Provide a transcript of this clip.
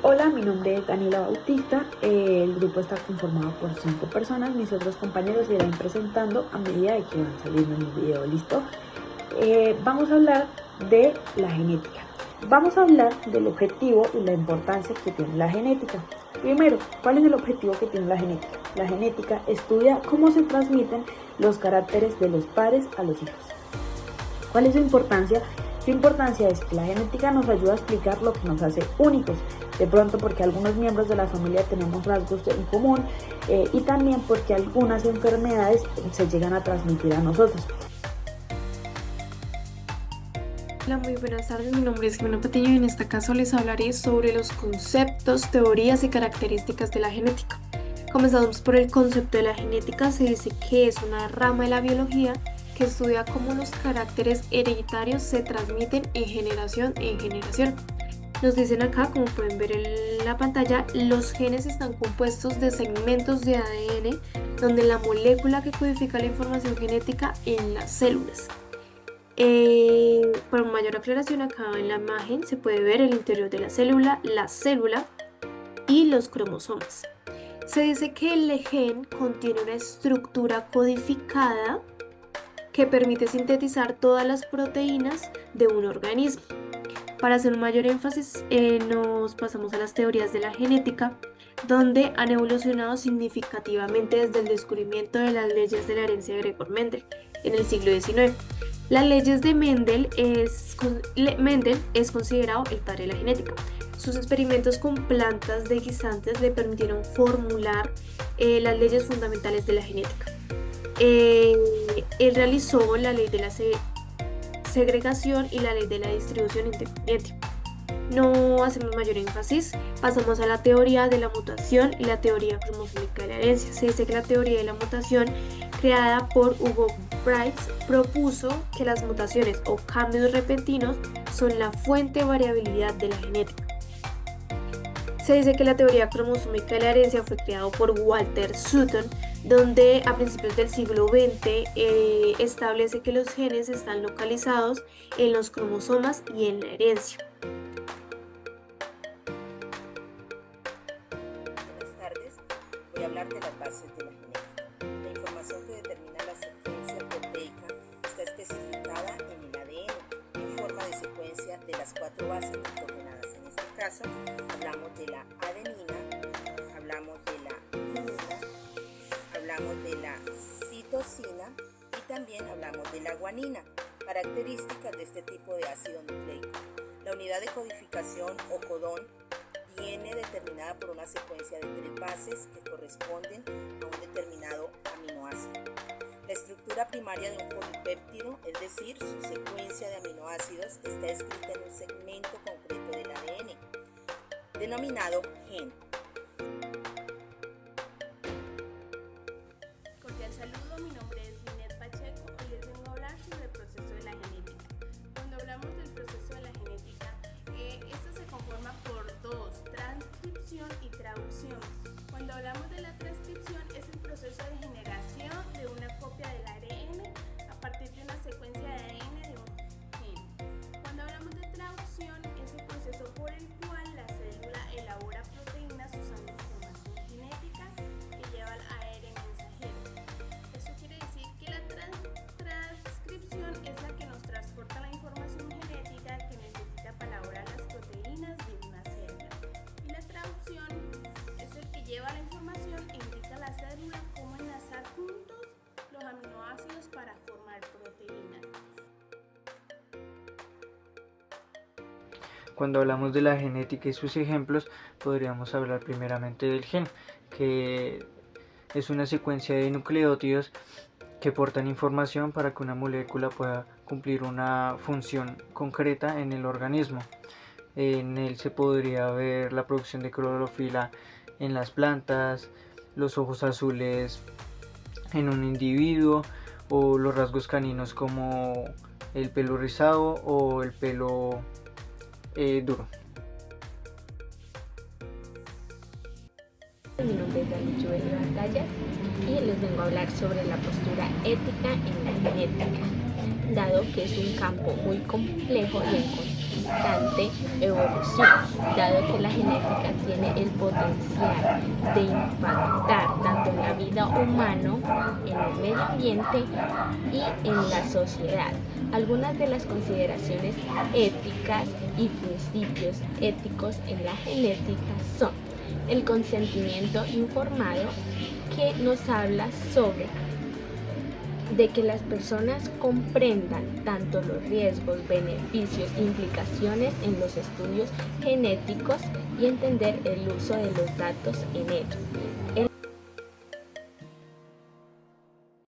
Hola, mi nombre es Daniela Bautista. El grupo está conformado por 5 personas. Mis otros compañeros se irán presentando a medida de que van saliendo en el video. ¿Listo? Vamos a hablar de la genética. Vamos a hablar del objetivo y la importancia que tiene la genética. Primero, ¿cuál es el objetivo que tiene la genética? La genética estudia cómo se transmiten los caracteres de los padres a los hijos. ¿Cuál es su importancia? Su importancia es que la genética nos ayuda a explicar lo que nos hace únicos, de pronto porque algunos miembros de la familia tenemos rasgos en común y también porque algunas enfermedades se llegan a transmitir a nosotros. Hola, muy buenas tardes, mi nombre es Jimena Patiño y en este caso les hablaré sobre los conceptos, teorías y características de la genética. Comenzamos por el concepto de la genética. Se dice que es una rama de la biología que estudia cómo los caracteres hereditarios se transmiten en generación en generación. Nos dicen acá, como pueden ver en la pantalla, los genes están compuestos de segmentos de ADN, donde la molécula que codifica la información genética en las células. Para mayor aclaración, acá en la imagen se puede ver el interior de la célula y los cromosomas. Se dice que el gen contiene una estructura codificada que permite sintetizar todas las proteínas de un organismo. Para hacer un mayor énfasis, nos pasamos a las teorías de la genética, donde han evolucionado significativamente desde el descubrimiento de las leyes de la herencia de Gregor Mendel en el siglo XIX. Las leyes de Mendel es considerado el padre de la genética. Sus experimentos con plantas de guisantes le permitieron formular las leyes fundamentales de la genética. Él realizó la ley de la segregación y la ley de la distribución independiente. No hacemos mayor énfasis, pasamos a la teoría de la mutación y la teoría cromosómica de la herencia. Se dice que la teoría de la mutación, creada por Hugo Bright, propuso que las mutaciones o cambios repentinos son la fuente de variabilidad de la genética. Se dice que la teoría cromosómica de la herencia fue creada por Walter Sutton, donde a principios del siglo XX establece que los genes están localizados en los cromosomas y en la herencia. Buenas tardes, voy a hablar de las bases de la genética. La información que determina la secuencia proteica está especificada en el ADN en forma de secuencia de las 4 bases ordenadas. En este caso, hablamos de la adenina, hablamos de la timina, hablamos de la citosina y también hablamos de la guanina, características de este tipo de ácido nucleico. La unidad de codificación o codón viene determinada por una secuencia de 3 bases que corresponden a un determinado aminoácido. La estructura primaria de un polipéptido, es decir, su secuencia de aminoácidos, está escrita en un segmento concreto del ADN, denominado gen. Cordial saludo, mi nombre es Linet Pacheco. Hoy les vengo a hablar sobre el proceso de la genética. Cuando hablamos del proceso de la genética, esto se conforma por 2, transcripción y traducción. Cuando hablamos de la transcripción, es el proceso de generación de una copia del ARN a partir de una secuencia de ADN de un gen. Cuando hablamos de traducción, es el proceso por el cual la célula elabora proteínas usando información genética que lleva al ARN mensajero. Eso quiere decir que la transcripción es la que nos transporta la información genética que necesita para elaborar las proteínas de una célula. Y la traducción es el que lleva la información e indica a la célula cómo enlazar juntos los aminoácidos para formar proteínas. Cuando hablamos de la genética y sus ejemplos, podríamos hablar primeramente del gen, que es una secuencia de nucleótidos que portan información para que una molécula pueda cumplir una función concreta en el organismo. En él se podría ver la producción de clorofila en las plantas, los ojos azules en un individuo o los rasgos caninos como el pelo rizado o el pelo duro. Mi nombre es Dani Joel Batalla y les vengo a hablar sobre la postura ética en la genética, dado que es un campo muy complejo y en constante evolución, dado que la genética tiene el potencial de impactar tanto en la vida humana, en el medio ambiente y en la sociedad. Algunas de las consideraciones éticas y principios éticos en la genética son el consentimiento informado, que nos habla sobre de que las personas comprendan tanto los riesgos, beneficios, implicaciones en los estudios genéticos y entender el uso de los datos en ellos.